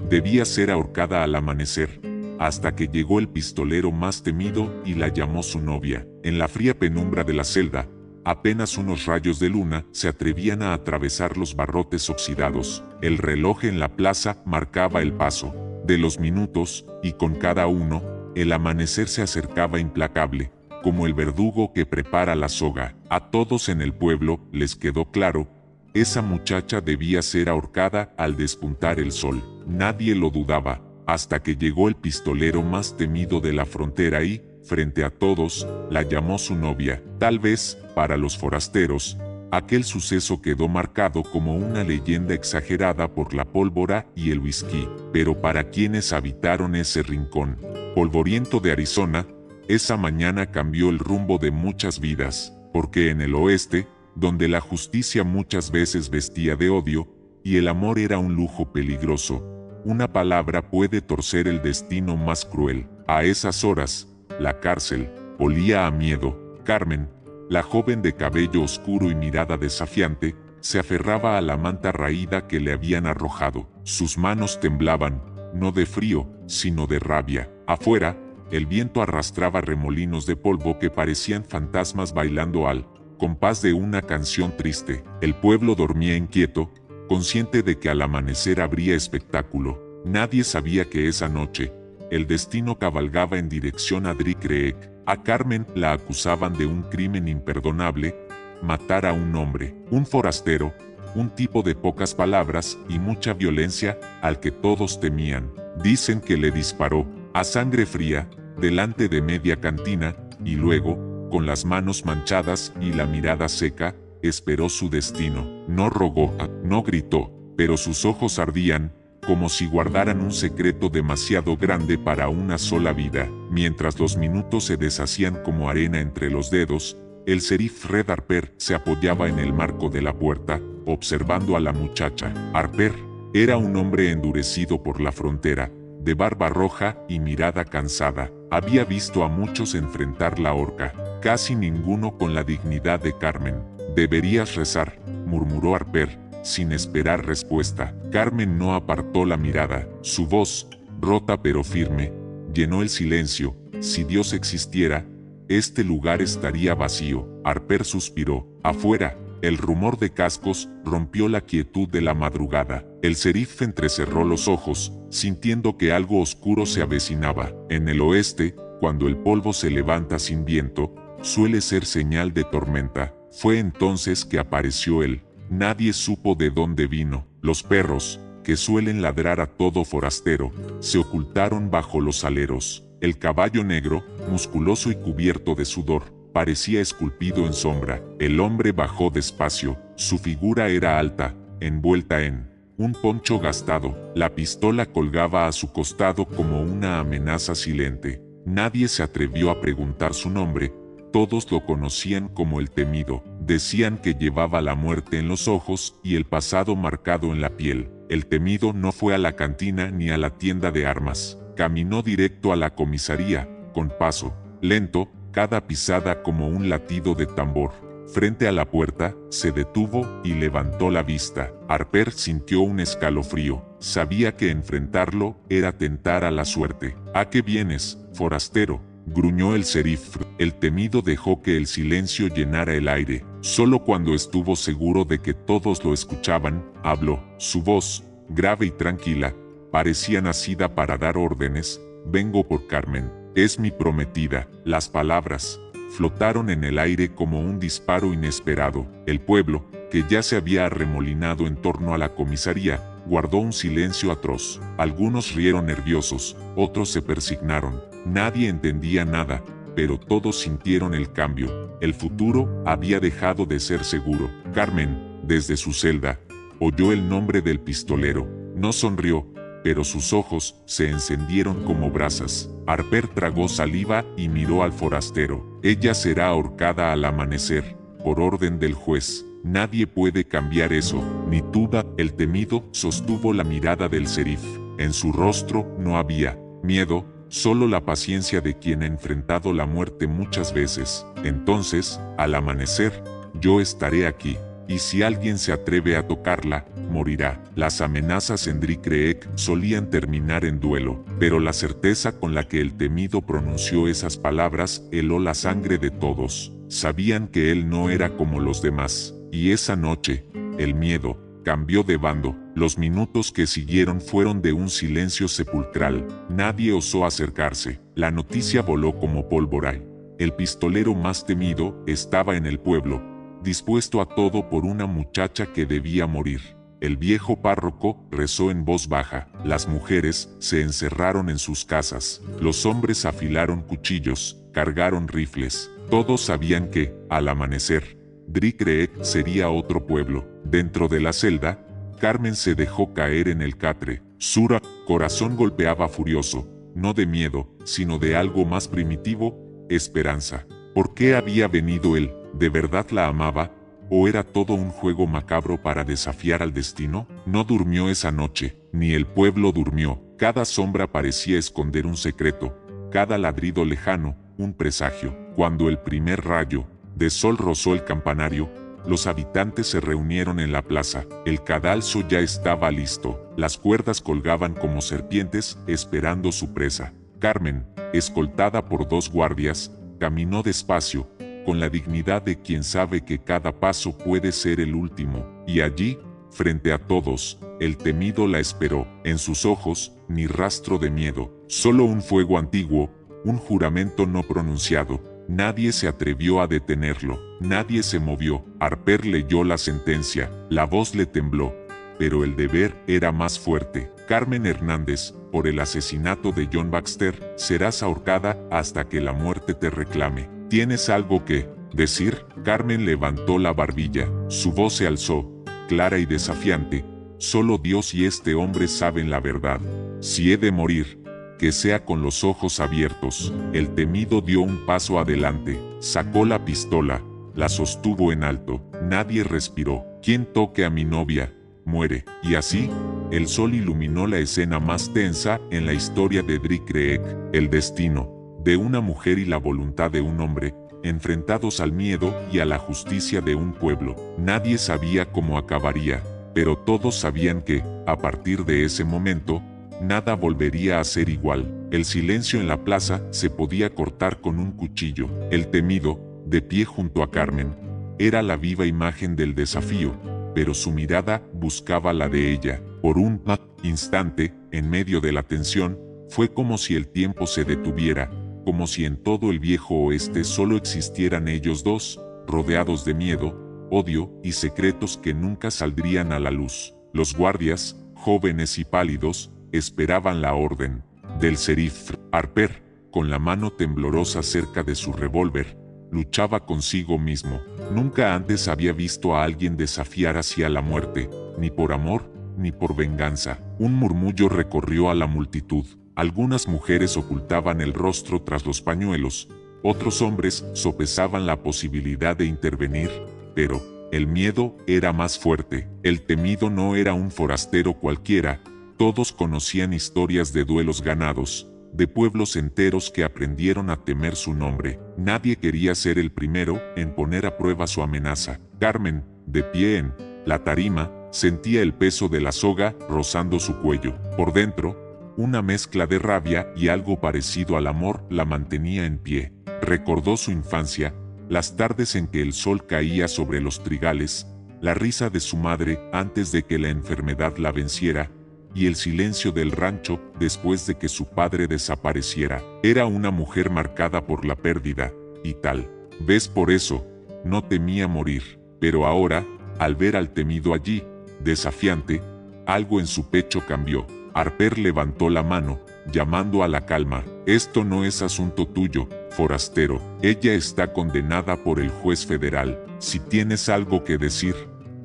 Debía ser ahorcada al amanecer, hasta que llegó el pistolero más temido y la llamó su novia. En la fría penumbra de la celda, apenas unos rayos de luna se atrevían a atravesar los barrotes oxidados. El reloj en la plaza marcaba el paso de los minutos, y con cada uno, el amanecer se acercaba implacable, como el verdugo que prepara la soga. A todos en el pueblo les quedó claro, esa muchacha debía ser ahorcada al despuntar el sol. Nadie lo dudaba, hasta que llegó el pistolero más temido de la frontera y, frente a todos, la llamó su novia. Tal vez, para los forasteros, aquel suceso quedó marcado como una leyenda exagerada por la pólvora y el whisky, pero para quienes habitaron ese rincón polvoriento de Arizona, esa mañana cambió el rumbo de muchas vidas, porque en el oeste, donde la justicia muchas veces vestía de odio, y el amor era un lujo peligroso, una palabra puede torcer el destino más cruel. A esas horas, la cárcel olía a miedo. Carmen, la joven de cabello oscuro y mirada desafiante, se aferraba a la manta raída que le habían arrojado. Sus manos temblaban, no de frío, sino de rabia. Afuera, el viento arrastraba remolinos de polvo que parecían fantasmas bailando al compás de una canción triste. El pueblo dormía inquieto, consciente de que al amanecer habría espectáculo. Nadie sabía que esa noche, el destino cabalgaba en dirección a Dry Creek. A Carmen la acusaban de un crimen imperdonable, matar a un hombre, un forastero, un tipo de pocas palabras y mucha violencia, al que todos temían. Dicen que le disparó, a sangre fría, delante de media cantina, y luego, con las manos manchadas y la mirada seca, esperó su destino. No rogó, no gritó, pero sus ojos ardían, como si guardaran un secreto demasiado grande para una sola vida. Mientras los minutos se deshacían como arena entre los dedos, el sheriff Red Harper se apoyaba en el marco de la puerta, observando a la muchacha. Harper era un hombre endurecido por la frontera, de barba roja y mirada cansada. Había visto a muchos enfrentar la horca, casi ninguno con la dignidad de Carmen. «Deberías rezar», murmuró Harper, sin esperar respuesta. Carmen no apartó la mirada. Su voz, rota pero firme, llenó el silencio. Si Dios existiera, este lugar estaría vacío. Harper suspiró. Afuera, el rumor de cascos rompió la quietud de la madrugada. El sheriff entrecerró los ojos, sintiendo que algo oscuro se avecinaba. En el oeste, cuando el polvo se levanta sin viento, suele ser señal de tormenta. Fue entonces que apareció él. Nadie supo de dónde vino. Los perros, que suelen ladrar a todo forastero, se ocultaron bajo los aleros. El caballo negro, musculoso y cubierto de sudor, parecía esculpido en sombra. El hombre bajó despacio. Su figura era alta, envuelta en un poncho gastado. La pistola colgaba a su costado como una amenaza silente. Nadie se atrevió a preguntar su nombre. Todos lo conocían como el temido. Decían que llevaba la muerte en los ojos y el pasado marcado en la piel. El temido no fue a la cantina ni a la tienda de armas. Caminó directo a la comisaría, con paso lento, cada pisada como un latido de tambor. Frente a la puerta, se detuvo y levantó la vista. Harper sintió un escalofrío. Sabía que enfrentarlo era tentar a la suerte. ¿A qué vienes, forastero?, gruñó el sheriff. El temido dejó que el silencio llenara el aire. Solo cuando estuvo seguro de que todos lo escuchaban, habló. Su voz, grave y tranquila, parecía nacida para dar órdenes. «Vengo por Carmen. Es mi prometida». Las palabras flotaron en el aire como un disparo inesperado. El pueblo, que ya se había arremolinado en torno a la comisaría, guardó un silencio atroz. Algunos rieron nerviosos, otros se persignaron. Nadie entendía nada, pero todos sintieron el cambio. El futuro había dejado de ser seguro. Carmen, desde su celda, oyó el nombre del pistolero. No sonrió, pero sus ojos se encendieron como brasas. Harper tragó saliva y miró al forastero. «Ella será ahorcada al amanecer, por orden del juez. Nadie puede cambiar eso, ni tú». El temido sostuvo la mirada del sheriff. En su rostro no había miedo, solo la paciencia de quien ha enfrentado la muerte muchas veces. «Entonces, al amanecer, yo estaré aquí». y si alguien se atreve a tocarla, morirá. Las amenazas en Dri Creek solían terminar en duelo, pero la certeza con la que el temido pronunció esas palabras heló la sangre de todos. Sabían que él no era como los demás, y esa noche, el miedo cambió de bando. Los minutos que siguieron fueron de un silencio sepulcral. Nadie osó acercarse. La noticia voló como pólvora. El pistolero más temido estaba en el pueblo, dispuesto a todo por una muchacha que debía morir. El viejo párroco rezó en voz baja. Las mujeres se encerraron en sus casas. Los hombres afilaron cuchillos, cargaron rifles. Todos sabían que, al amanecer, Dri Creek sería otro pueblo. Dentro de la celda, Carmen se dejó caer en el catre. Su corazón golpeaba furioso, no de miedo, sino de algo más primitivo, esperanza. ¿Por qué había venido él? ¿De verdad la amaba? ¿O era todo un juego macabro para desafiar al destino? No durmió esa noche, ni el pueblo durmió. Cada sombra parecía esconder un secreto, cada ladrido lejano, un presagio. Cuando el primer rayo de sol rozó el campanario, los habitantes se reunieron en la plaza. El cadalso ya estaba listo. Las cuerdas colgaban como serpientes, esperando su presa. Carmen, escoltada por 2 guardias, caminó despacio, con la dignidad de quien sabe que cada paso puede ser el último. Y allí, frente a todos, el temido la esperó. En sus ojos, ni rastro de miedo, solo un fuego antiguo, un juramento no pronunciado. Nadie se atrevió a detenerlo, nadie se movió. Harper leyó la sentencia, la voz le tembló, pero el deber era más fuerte. Carmen Hernández, por el asesinato de John Baxter, serás ahorcada hasta que la muerte te reclame. ¿Tienes algo que decir? Carmen levantó la barbilla, su voz se alzó, clara y desafiante. Solo Dios y este hombre saben la verdad. Si he de morir, que sea con los ojos abiertos. El temido dio un paso adelante, sacó la pistola, la sostuvo en alto. Nadie respiró. Quien toque a mi novia, muere. Y así, el sol iluminó la escena más tensa en la historia de Dri Creek. El destino de una mujer y la voluntad de un hombre, enfrentados al miedo y a la justicia de un pueblo. Nadie sabía cómo acabaría, pero todos sabían que, a partir de ese momento, nada volvería a ser igual. El silencio en la plaza se podía cortar con un cuchillo. El temido, de pie junto a Carmen, era la viva imagen del desafío, pero su mirada buscaba la de ella. Por un instante, en medio de la tensión, fue como si el tiempo se detuviera, como si en todo el viejo oeste solo existieran ellos dos, rodeados de miedo, odio y secretos que nunca saldrían a la luz. Los guardias, jóvenes y pálidos, esperaban la orden del sheriff. Harper, con la mano temblorosa cerca de su revólver, luchaba consigo mismo. Nunca antes había visto a alguien desafiar hacia la muerte, ni por amor, ni por venganza. Un murmullo recorrió a la multitud. Algunas mujeres ocultaban el rostro tras los pañuelos, otros hombres sopesaban la posibilidad de intervenir, pero el miedo era más fuerte. El temido no era un forastero cualquiera. Todos conocían historias de duelos ganados, de pueblos enteros que aprendieron a temer su nombre. Nadie quería ser el primero en poner a prueba su amenaza. Carmen, de pie en la tarima, sentía el peso de la soga rozando su cuello. Por dentro, una mezcla de rabia y algo parecido al amor la mantenía en pie. Recordó su infancia, las tardes en que el sol caía sobre los trigales, la risa de su madre antes de que la enfermedad la venciera, y el silencio del rancho después de que su padre desapareciera. Era una mujer marcada por la pérdida, y tal vez por eso, no temía morir. Pero ahora, al ver al temido allí, desafiante, algo en su pecho cambió. Harper levantó la mano, llamando a la calma. Esto no es asunto tuyo, forastero. Ella está condenada por el juez federal. Si tienes algo que decir,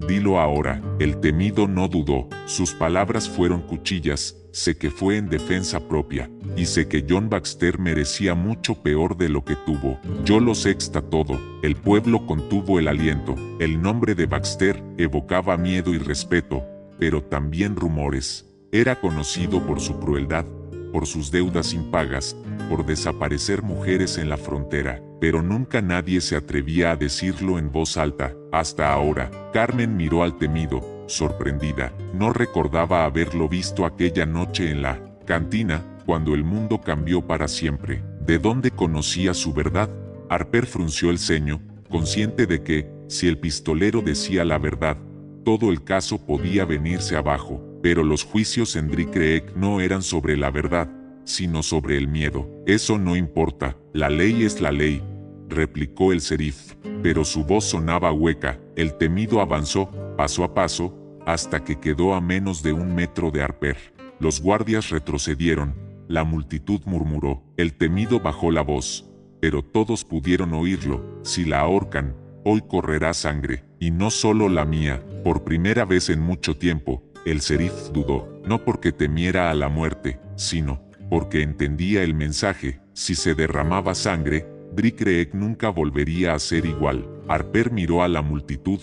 dilo ahora. El temido no dudó. Sus palabras fueron cuchillas. Sé que fue en defensa propia. Y sé que John Baxter merecía mucho peor de lo que tuvo. Yo lo sé está todo. El pueblo contuvo el aliento. El nombre de Baxter evocaba miedo y respeto, pero también rumores. Era conocido por su crueldad, por sus deudas impagas, por desaparecer mujeres en la frontera, pero nunca nadie se atrevía a decirlo en voz alta. Hasta ahora, Carmen miró al temido, sorprendida. No recordaba haberlo visto aquella noche en la cantina, cuando el mundo cambió para siempre. ¿De dónde conocía su verdad? Harper frunció el ceño, consciente de que, si el pistolero decía la verdad, todo el caso podía venirse abajo. Pero los juicios en Dry Creek no eran sobre la verdad, sino sobre el miedo. Eso no importa, la ley es la ley, replicó el sheriff, pero su voz sonaba hueca. El temido avanzó, paso a paso, hasta que quedó a menos de 1 metro de Harper. Los guardias retrocedieron, la multitud murmuró. El temido bajó la voz, pero todos pudieron oírlo. Si la ahorcan, hoy correrá sangre, y no solo la mía. Por primera vez en mucho tiempo, el sheriff dudó, no porque temiera a la muerte, sino porque entendía el mensaje. Si se derramaba sangre, Dry Creek nunca volvería a ser igual. Harper miró a la multitud,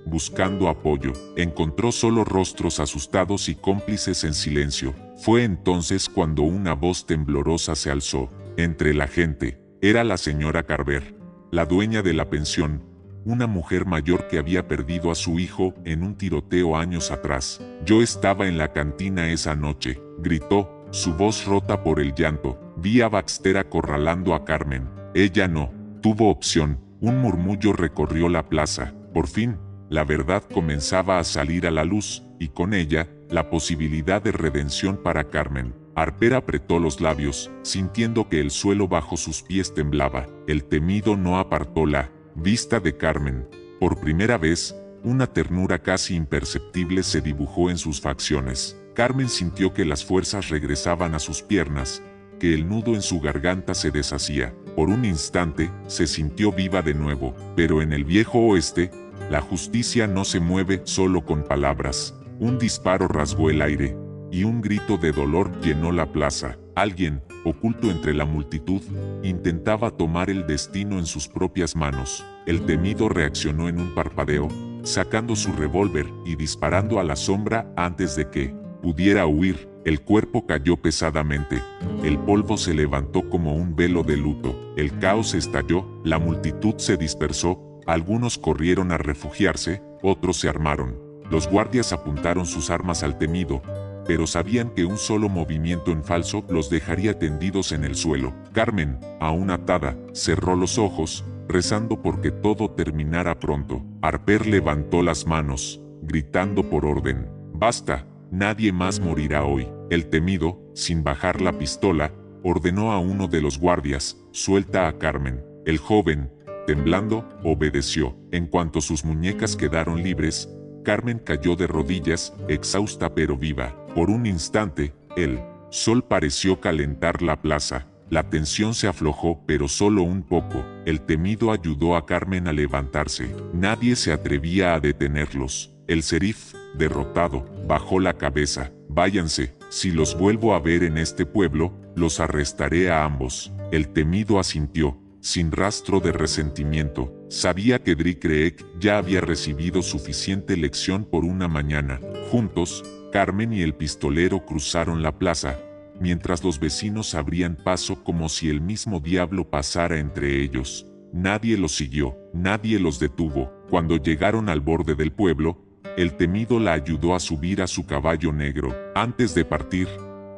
buscando apoyo. Encontró solo rostros asustados y cómplices en silencio. Fue entonces cuando una voz temblorosa se alzó. Entre la gente, era la señora Carver, la dueña de la pensión, una mujer mayor que había perdido a su hijo en un tiroteo años atrás. Yo estaba en la cantina esa noche, gritó, su voz rota por el llanto. Vi a Baxter acorralando a Carmen. Ella no tuvo opción. Un murmullo recorrió la plaza. Por fin, la verdad comenzaba a salir a la luz, y con ella, la posibilidad de redención para Carmen. Harper apretó los labios, sintiendo que el suelo bajo sus pies temblaba. El temido no apartó la vista de Carmen. Por primera vez, una ternura casi imperceptible se dibujó en sus facciones. Carmen sintió que las fuerzas regresaban a sus piernas, que el nudo en su garganta se deshacía. Por un instante, se sintió viva de nuevo. Pero en el viejo oeste, la justicia no se mueve solo con palabras. Un disparo rasgó el aire, y un grito de dolor llenó la plaza. Alguien, oculto entre la multitud, intentaba tomar el destino en sus propias manos. El temido reaccionó en un parpadeo, sacando su revólver y disparando a la sombra antes de que pudiera huir. El cuerpo cayó pesadamente. El polvo se levantó como un velo de luto. El caos estalló, la multitud se dispersó, algunos corrieron a refugiarse, otros se armaron. Los guardias apuntaron sus armas al temido, pero sabían que un solo movimiento en falso los dejaría tendidos en el suelo. Carmen, aún atada, cerró los ojos, rezando porque todo terminara pronto. Harper levantó las manos, gritando por orden. Basta, nadie más morirá hoy. El temido, sin bajar la pistola, ordenó a uno de los guardias, suelta a Carmen. El joven, temblando, obedeció. En cuanto sus muñecas quedaron libres, Carmen cayó de rodillas, exhausta pero viva. Por un instante, el sol pareció calentar la plaza. La tensión se aflojó, pero solo un poco. El temido ayudó a Carmen a levantarse. Nadie se atrevía a detenerlos. El sheriff, derrotado, bajó la cabeza. Váyanse, si los vuelvo a ver en este pueblo, los arrestaré a ambos. El temido asintió, sin rastro de resentimiento. Sabía que Dry Creek ya había recibido suficiente lección por una mañana. Juntos, Carmen y el pistolero cruzaron la plaza, mientras los vecinos abrían paso como si el mismo diablo pasara entre ellos. Nadie los siguió, nadie los detuvo. Cuando llegaron al borde del pueblo, el temido la ayudó a subir a su caballo negro. Antes de partir,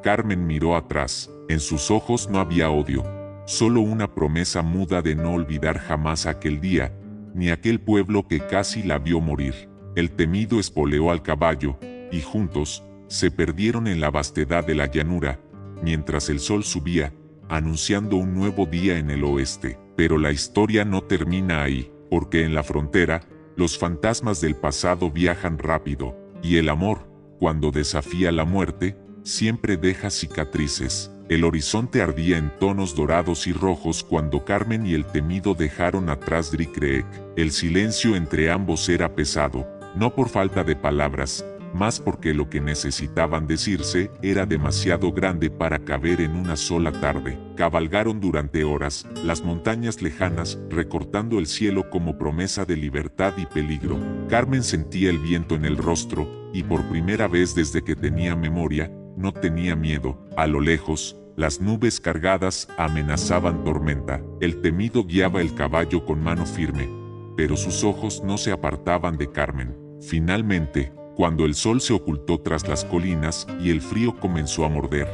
Carmen miró atrás. En sus ojos no había odio, solo una promesa muda de no olvidar jamás aquel día, ni aquel pueblo que casi la vio morir. El temido espoleó al caballo, y juntos, se perdieron en la vastedad de la llanura, mientras el sol subía, anunciando un nuevo día en el oeste. Pero la historia no termina ahí, porque en la frontera, los fantasmas del pasado viajan rápido, y el amor, cuando desafía la muerte, siempre deja cicatrices. El horizonte ardía en tonos dorados y rojos cuando Carmen y el temido dejaron atrás Dry Creek. El silencio entre ambos era pesado, no por falta de palabras, más porque lo que necesitaban decirse era demasiado grande para caber en una sola tarde. Cabalgaron durante horas, las montañas lejanas, recortando el cielo como promesa de libertad y peligro. Carmen sentía el viento en el rostro, y por primera vez desde que tenía memoria, no tenía miedo. A lo lejos, Las nubes cargadas amenazaban tormenta. El temido guiaba el caballo con mano firme, pero sus ojos no se apartaban de Carmen. Finalmente, cuando el sol se ocultó tras las colinas y el frío comenzó a morder,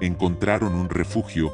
encontraron un refugio,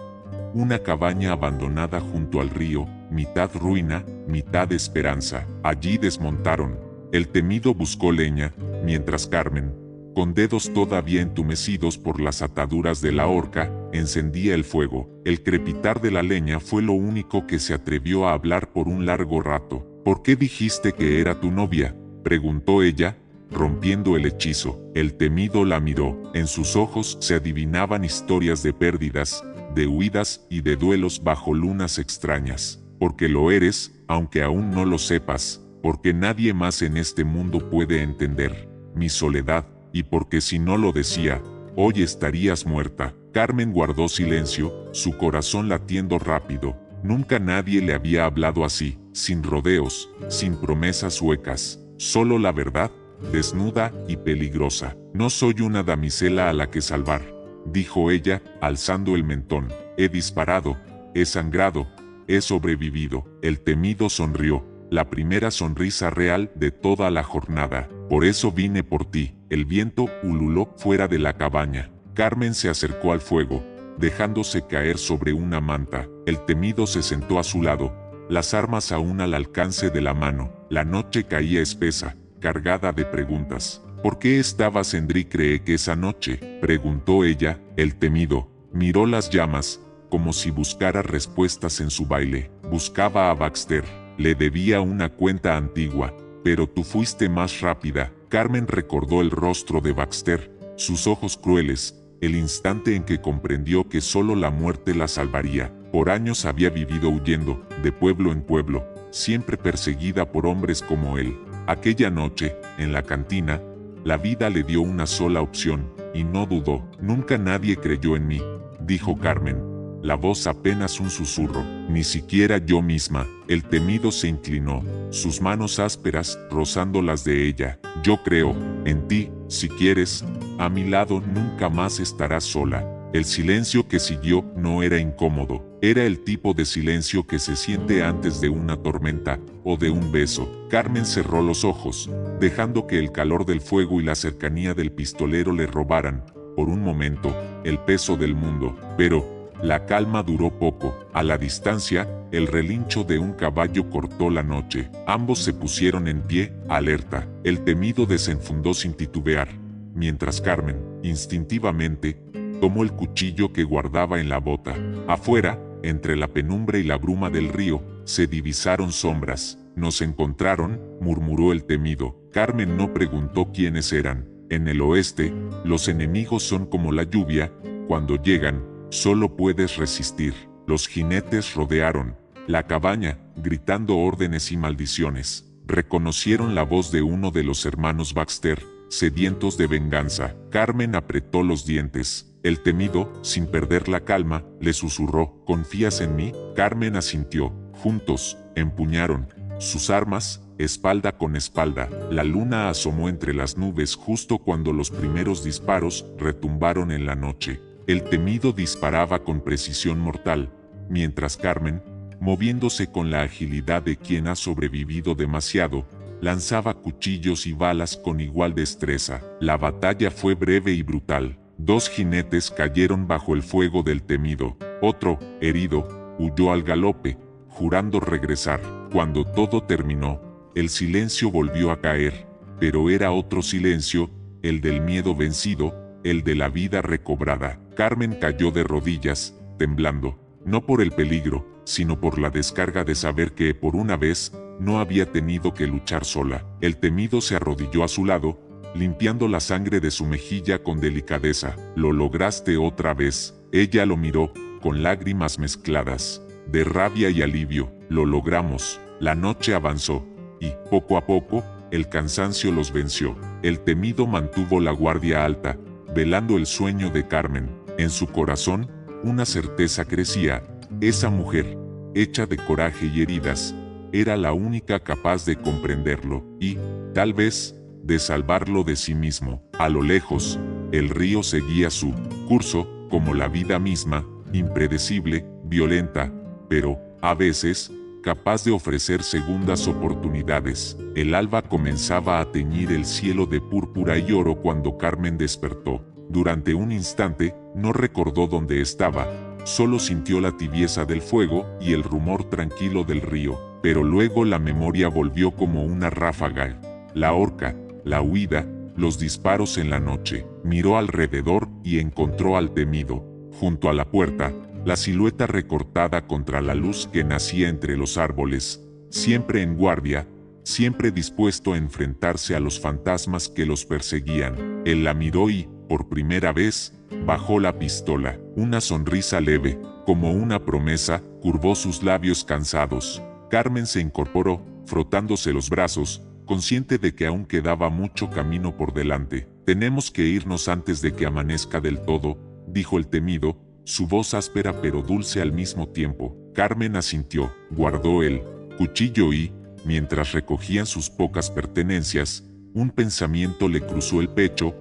una cabaña abandonada junto al río, mitad ruina, mitad esperanza. Allí desmontaron. El temido buscó leña, mientras Carmen, con dedos todavía entumecidos por las ataduras de la horca, encendía el fuego. El crepitar de la leña fue lo único que se atrevió a hablar por un largo rato. ¿Por qué dijiste que era tu novia?, preguntó ella, rompiendo el hechizo. El temido la miró. En sus ojos se adivinaban historias de pérdidas, de huidas y de duelos bajo lunas extrañas. Porque lo eres, aunque aún no lo sepas, porque nadie más en este mundo puede entender mi soledad, y porque si no lo decía, hoy estarías muerta. Carmen guardó silencio, su corazón latiendo rápido. Nunca nadie le había hablado así, sin rodeos, sin promesas huecas, solo la verdad, desnuda y peligrosa. No soy una damisela a la que salvar, dijo ella, alzando el mentón. He disparado, he sangrado, he sobrevivido. El temido sonrió, la primera sonrisa real de toda la jornada. Por eso vine por ti. El viento ululó fuera de la cabaña. Carmen se acercó al fuego, dejándose caer sobre una manta. El temido se sentó a su lado, las armas aún al alcance de la mano. La noche caía espesa, cargada de preguntas. ¿Por qué estabas en Dri-Cree esa noche?, preguntó ella. El temido miró las llamas, como si buscara respuestas en su baile. Buscaba a Baxter, le debía una cuenta antigua, pero tú fuiste más rápida. Carmen recordó el rostro de Baxter, sus ojos crueles, el instante en que comprendió que solo la muerte la salvaría. Por años había vivido huyendo, de pueblo en pueblo, siempre perseguida por hombres como él. Aquella noche, en la cantina, la vida le dio una sola opción, y no dudó. Nunca nadie creyó en mí, dijo Carmen, la voz apenas un susurro, ni siquiera yo misma. El temido se inclinó, sus manos ásperas rozando las de ella. Yo creo en ti, si quieres, a mi lado nunca más estarás sola. El silencio que siguió no era incómodo, era el tipo de silencio que se siente antes de una tormenta o de un beso. Carmen cerró los ojos, dejando que el calor del fuego y la cercanía del pistolero le robaran, por un momento, el peso del mundo. Pero la calma duró poco. A la distancia, el relincho de un caballo cortó la noche. Ambos se pusieron en pie, alerta. El temido desenfundó sin titubear, mientras Carmen, instintivamente, tomó el cuchillo que guardaba en la bota. Afuera, entre la penumbra y la bruma del río, se divisaron sombras. Nos encontraron, murmuró el temido. Carmen no preguntó quiénes eran. En el oeste, los enemigos son como la lluvia, cuando llegan, solo puedes resistir. Los jinetes rodearon la cabaña, gritando órdenes y maldiciones. Reconocieron la voz de uno de los hermanos Baxter, sedientos de venganza. Carmen apretó los dientes. El temido, sin perder la calma, le susurró, ¿confías en mí? Carmen asintió. Juntos, empuñaron sus armas, espalda con espalda. La luna asomó entre las nubes justo cuando los primeros disparos retumbaron en la noche. El temido disparaba con precisión mortal, mientras Carmen, moviéndose con la agilidad de quien ha sobrevivido demasiado, lanzaba cuchillos y balas con igual destreza. La batalla fue breve y brutal. 2 jinetes cayeron bajo el fuego del temido. Otro, herido, huyó al galope, jurando regresar. Cuando todo terminó, el silencio volvió a caer, pero era otro silencio, el del miedo vencido, el de la vida recobrada. Carmen cayó de rodillas, temblando, no por el peligro, sino por la descarga de saber que, por una vez, no había tenido que luchar sola. El temido se arrodilló a su lado, limpiando la sangre de su mejilla con delicadeza. Lo lograste otra vez. Ella lo miró, con lágrimas mezcladas, de rabia y alivio. Lo logramos. La noche avanzó, y, poco a poco, el cansancio los venció. El temido mantuvo la guardia alta, velando el sueño de Carmen. En su corazón, una certeza crecía. Esa mujer, hecha de coraje y heridas, era la única capaz de comprenderlo, y, tal vez, de salvarlo de sí mismo. A lo lejos, el río seguía su curso, como la vida misma, impredecible, violenta, pero, a veces, capaz de ofrecer segundas oportunidades. El alba comenzaba a teñir el cielo de púrpura y oro cuando Carmen despertó. Durante un instante, no recordó dónde estaba, solo sintió la tibieza del fuego y el rumor tranquilo del río, pero luego la memoria volvió como una ráfaga. La horca, la huida, los disparos en la noche. Miró alrededor y encontró al temido, junto a la puerta, la silueta recortada contra la luz que nacía entre los árboles, siempre en guardia, siempre dispuesto a enfrentarse a los fantasmas que los perseguían. Él la miró y, por primera vez, bajó la pistola. Una sonrisa leve, como una promesa, curvó sus labios cansados. Carmen se incorporó, frotándose los brazos, consciente de que aún quedaba mucho camino por delante. «Tenemos que irnos antes de que amanezca del todo», dijo el temido, su voz áspera pero dulce al mismo tiempo. Carmen asintió, guardó el cuchillo y, mientras recogían sus pocas pertenencias, un pensamiento le cruzó el pecho.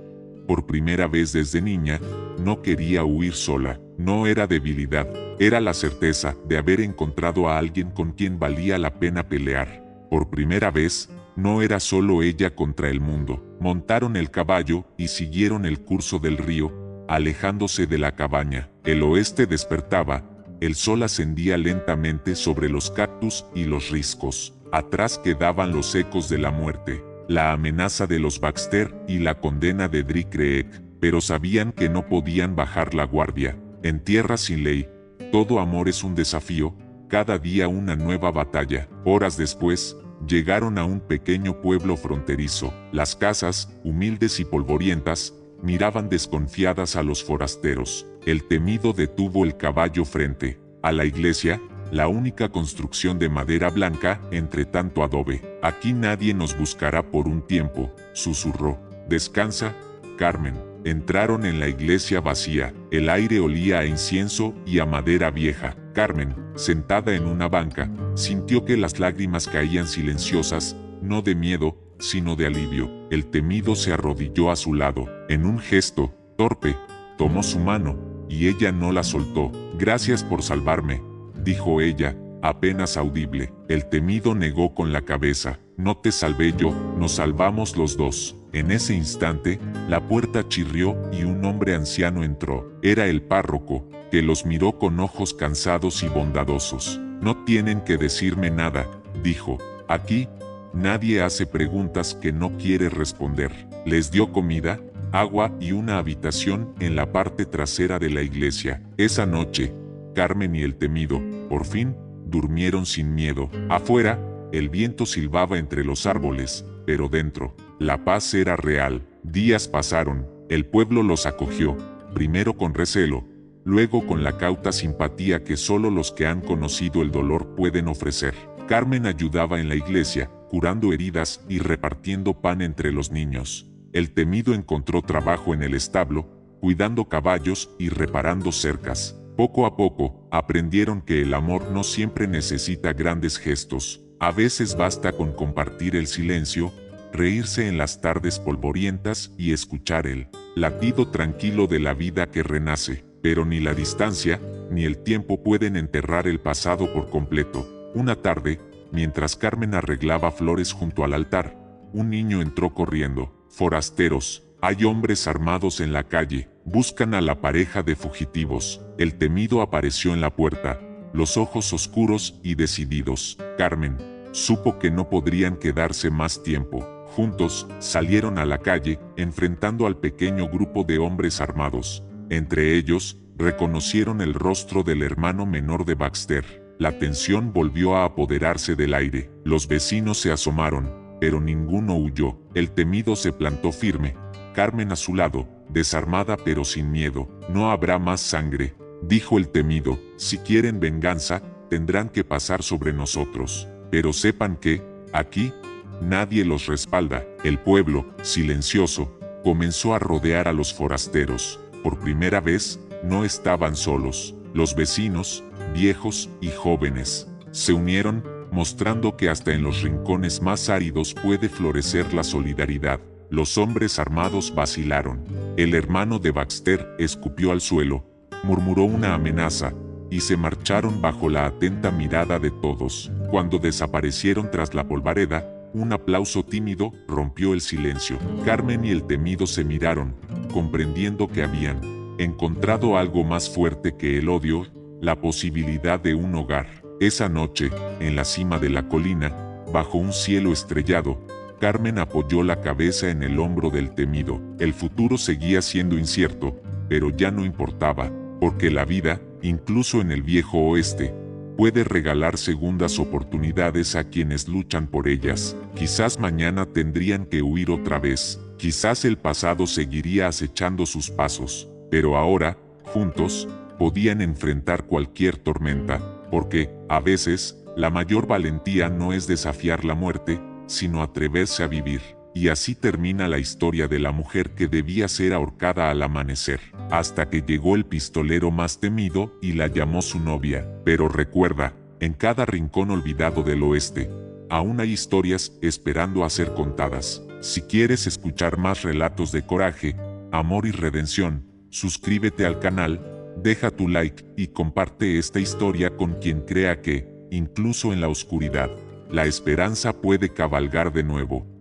Por primera vez desde niña, no quería huir sola. No era debilidad, era la certeza de haber encontrado a alguien con quien valía la pena pelear. Por primera vez, no era solo ella contra el mundo. Montaron el caballo y siguieron el curso del río, alejándose de la cabaña. El oeste despertaba, el sol ascendía lentamente sobre los cactus y los riscos. Atrás quedaban los ecos de la muerte, la amenaza de los Baxter y la condena de Dry Creek, pero sabían que no podían bajar la guardia. En tierra sin ley, todo amor es un desafío, cada día una nueva batalla. Horas después, llegaron a un pequeño pueblo fronterizo. Las casas, humildes y polvorientas, miraban desconfiadas a los forasteros. El temido detuvo el caballo frente a la iglesia, la única construcción de madera blanca entre tanto adobe. «Aquí nadie nos buscará por un tiempo», susurró. «Descansa, Carmen». Entraron en la iglesia vacía. El aire olía a incienso y a madera vieja. Carmen, sentada en una banca, sintió que las lágrimas caían silenciosas, no de miedo, sino de alivio. El temido se arrodilló a su lado. En un gesto torpe, tomó su mano, y ella no la soltó. «Gracias por salvarme», dijo ella, apenas audible. El temido negó con la cabeza. «No te salvé yo, nos salvamos los dos». En ese instante, la puerta chirrió y un hombre anciano entró. Era el párroco, que los miró con ojos cansados y bondadosos. «No tienen que decirme nada», dijo. «Aquí, nadie hace preguntas que no quiere responder». Les dio comida, agua y una habitación en la parte trasera de la iglesia. Esa noche, Carmen y el temido, por fin, durmieron sin miedo. Afuera, el viento silbaba entre los árboles, pero dentro, la paz era real. Días pasaron, el pueblo los acogió, primero con recelo, luego con la cauta simpatía que solo los que han conocido el dolor pueden ofrecer. Carmen ayudaba en la iglesia, curando heridas y repartiendo pan entre los niños. El temido encontró trabajo en el establo, cuidando caballos y reparando cercas. Poco a poco, aprendieron que el amor no siempre necesita grandes gestos. A veces basta con compartir el silencio, reírse en las tardes polvorientas y escuchar el latido tranquilo de la vida que renace. Pero ni la distancia, ni el tiempo pueden enterrar el pasado por completo. Una tarde, mientras Carmen arreglaba flores junto al altar, un niño entró corriendo. «Forasteros, hay hombres armados en la calle, buscan a la pareja de fugitivos». El temido apareció en la puerta, los ojos oscuros y decididos. Carmen supo que no podrían quedarse más tiempo. Juntos, salieron a la calle, enfrentando al pequeño grupo de hombres armados. Entre ellos, reconocieron el rostro del hermano menor de Baxter. La tensión volvió a apoderarse del aire. Los vecinos se asomaron, pero ninguno huyó. El temido se plantó firme, Carmen a su lado, desarmada pero sin miedo. «No habrá más sangre», dijo el temido. «Si quieren venganza, tendrán que pasar sobre nosotros. Pero sepan que, aquí, nadie los respalda». El pueblo, silencioso, comenzó a rodear a los forasteros. Por primera vez, no estaban solos. Los vecinos, viejos y jóvenes, se unieron, mostrando que hasta en los rincones más áridos puede florecer la solidaridad. Los hombres armados vacilaron. El hermano de Baxter escupió al suelo, murmuró una amenaza, y se marcharon bajo la atenta mirada de todos. Cuando desaparecieron tras la polvareda, un aplauso tímido rompió el silencio. Carmen y el temido se miraron, comprendiendo que habían encontrado algo más fuerte que el odio, la posibilidad de un hogar. Esa noche, en la cima de la colina, bajo un cielo estrellado, Carmen apoyó la cabeza en el hombro del temido. El futuro seguía siendo incierto, pero ya no importaba, porque la vida, incluso en el viejo oeste, puede regalar segundas oportunidades a quienes luchan por ellas. Quizás mañana tendrían que huir otra vez, quizás el pasado seguiría acechando sus pasos, pero ahora, juntos, podían enfrentar cualquier tormenta, porque, a veces, la mayor valentía no es desafiar la muerte, sino atreverse a vivir. Y así termina la historia de la mujer que debía ser ahorcada al amanecer, hasta que llegó el pistolero más temido y la llamó su novia. Pero recuerda, en cada rincón olvidado del oeste, aún hay historias esperando a ser contadas. Si quieres escuchar más relatos de coraje, amor y redención, suscríbete al canal, deja tu like y comparte esta historia con quien crea que, incluso en la oscuridad, la esperanza puede cabalgar de nuevo.